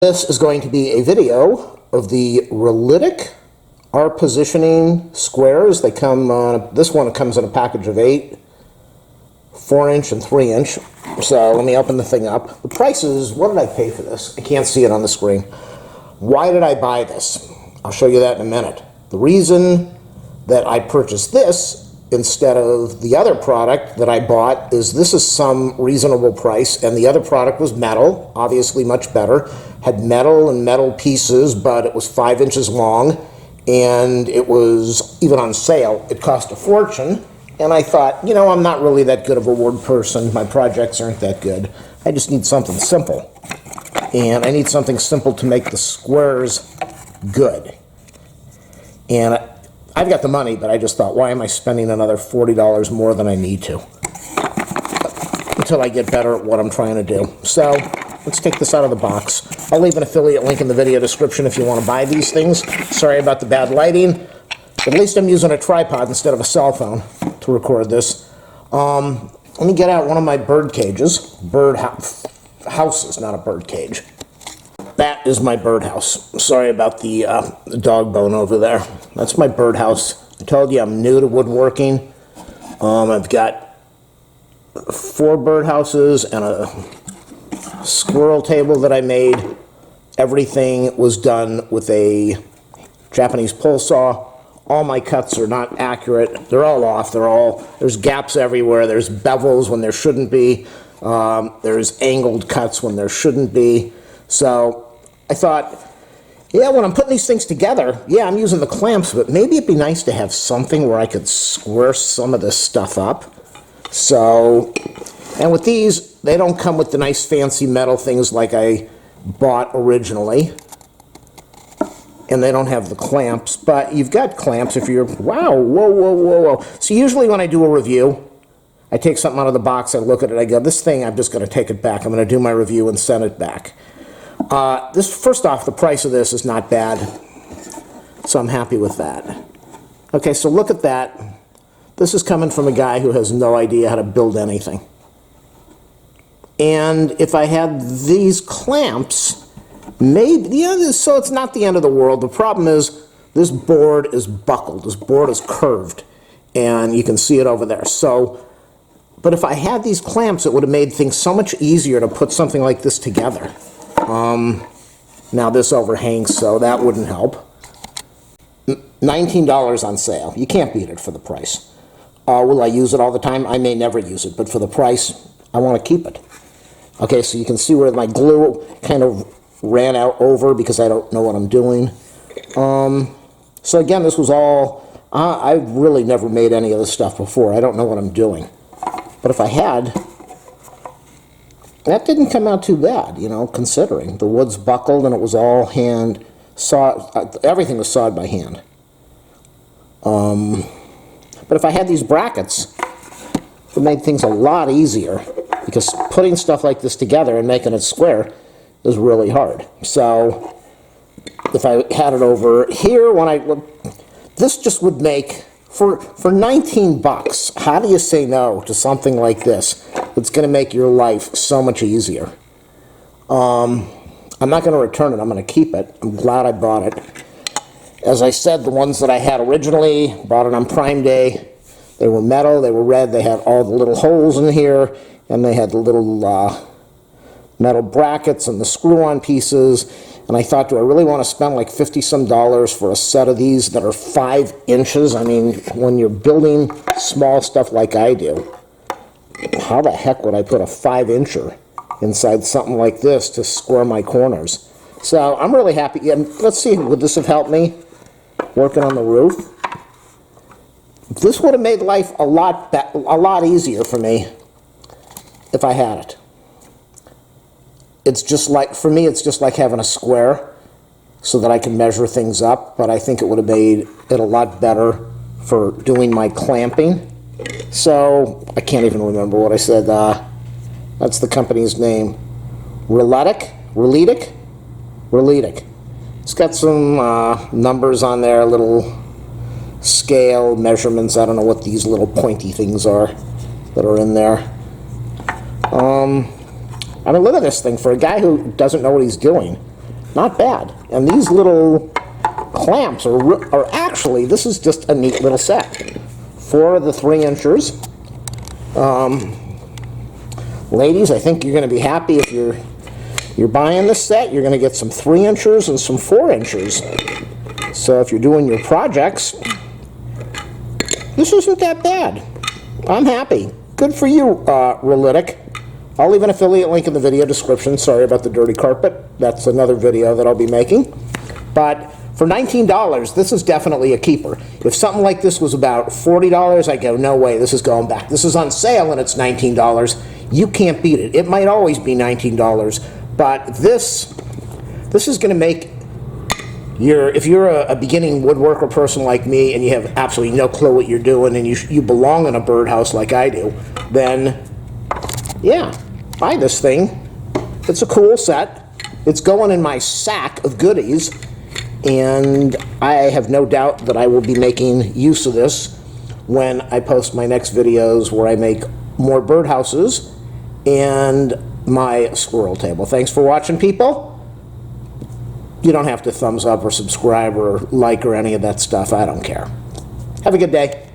This is going to be a video of the Relitec R positioning squares. They come on, this one comes in a package of 8, 4-inch and 3-inch. So let me open the thing up. The price is, what did I pay for this? I can't see it on the screen. Why did I buy this? I'll show you that in a minute. The reason that I purchased this instead of the other product that I bought is this is some reasonable price, and the other product was metal, obviously much better. Had metal and metal pieces, but it was 5 inches long, and it was even on sale. It cost a fortune, and I thought, you know, I'm not really that good of a word person. My projects aren't that good. I just need something simple, and I need something simple to make the squares good. And I've got the money, but I just thought, why am I spending another $40 more than I need to? Until I get better at what I'm trying to do. So let's take this out of the box. I'll leave an affiliate link in the video description if you want to buy these things. Sorry about the bad lighting. At least I'm using a tripod instead of a cell phone to record this. Let me get out one of my bird cages. Houses, not a bird cage. That is my birdhouse. Sorry about the dog bone over there. That's my birdhouse. I told you I'm new to woodworking. I've got 4 birdhouses and a squirrel table that I made. Everything was done with a Japanese pull saw. All my cuts are not accurate. They're all off. There's gaps everywhere. There's bevels when there shouldn't be. There's angled cuts when there shouldn't be. So I thought, yeah, when I'm putting these things together, yeah, I'm using the clamps, but maybe it'd be nice to have something where I could square some of this stuff up. So, and with these, they don't come with the nice fancy metal things like I bought originally. And they don't have the clamps, but you've got clamps if you're, wow, whoa, whoa, whoa, whoa. So usually when I do a review, I take something out of the box, I look at it, I go, this thing, I'm just going to take it back. I'm going to do my review and send it back. First off, the price of this is not bad, so I'm happy with that. Okay, so look at that. This is coming from a guy who has no idea how to build anything. And if I had these clamps, maybe, yeah, so it's not the end of the world. The problem is this board is buckled. This board is curved, and you can see it over there. So, but if I had these clamps, it would have made things so much easier to put something like this together. Now this overhangs, so that wouldn't help. $19 on sale. You can't beat it for the price. Will I use it all the time? I may never use it, but for the price, I want to keep it. Okay, so you can see where my glue kind of ran out over because I don't know what I'm doing. So again, this was all, I've really never made any of this stuff before. I don't know what I'm doing. But if I had, that didn't come out too bad, you know, considering. The wood's buckled and it was all hand sawed, everything was sawed by hand. But if I had these brackets, it would make things a lot easier, because putting stuff like this together and making it square is really hard. So if I had it over here, this just would make, for 19 bucks, how do you say no to something like this? It's going to make your life so much easier. I'm not going to return it. I'm going to keep it. I'm glad I bought it. As I said, the ones that I had originally, bought it on Prime Day. They were metal. They were red. They had all the little holes in here, and they had the little metal brackets and the screw-on pieces. And I thought, do I really want to spend like $50-some for a set of these that are 5 inches? I mean, when you're building small stuff like I do, how the heck would I put a 5-incher inside something like this to square my corners? So I'm really happy. And let's see, would this have helped me working on the roof? This would have made life a lot easier for me if I had it. It's just like, for me, it's just like having a square so that I can measure things up, but I think it would have made it a lot better for doing my clamping. So, I can't even remember what I said. That's the company's name. Relitec? Relitec. It's got some numbers on there, little scale measurements. I don't know what these little pointy things are that are in there. I mean, look at this thing. For a guy who doesn't know what he's doing, Not bad. And these little clamps are actually, this is just a neat little set. 4 of the 3 inchers. Ladies, I think you're going to be happy if you're buying this set. You're going to get some 3 inchers and some 4 inchers. So if you're doing your projects, this isn't that bad. I'm happy. Good for you, Relitec. I'll leave an affiliate link in the video description. Sorry about the dirty carpet. That's another video that I'll be making. But for $19, this is definitely a keeper. If something like this was about $40, I go, no way, this is going back. This is on sale and it's $19. You can't beat it. It might always be $19, but this is going to make if you're a beginning woodworker person like me and you have absolutely no clue what you're doing and you belong in a birdhouse like I do, then yeah, buy this thing. It's a cool set. It's going in my sack of goodies, and I have no doubt that I will be making use of this when I post my next videos where I make more birdhouses and my squirrel table. Thanks for watching, people. You don't have to thumbs up or subscribe or like or any of that stuff. I don't care. Have a good day.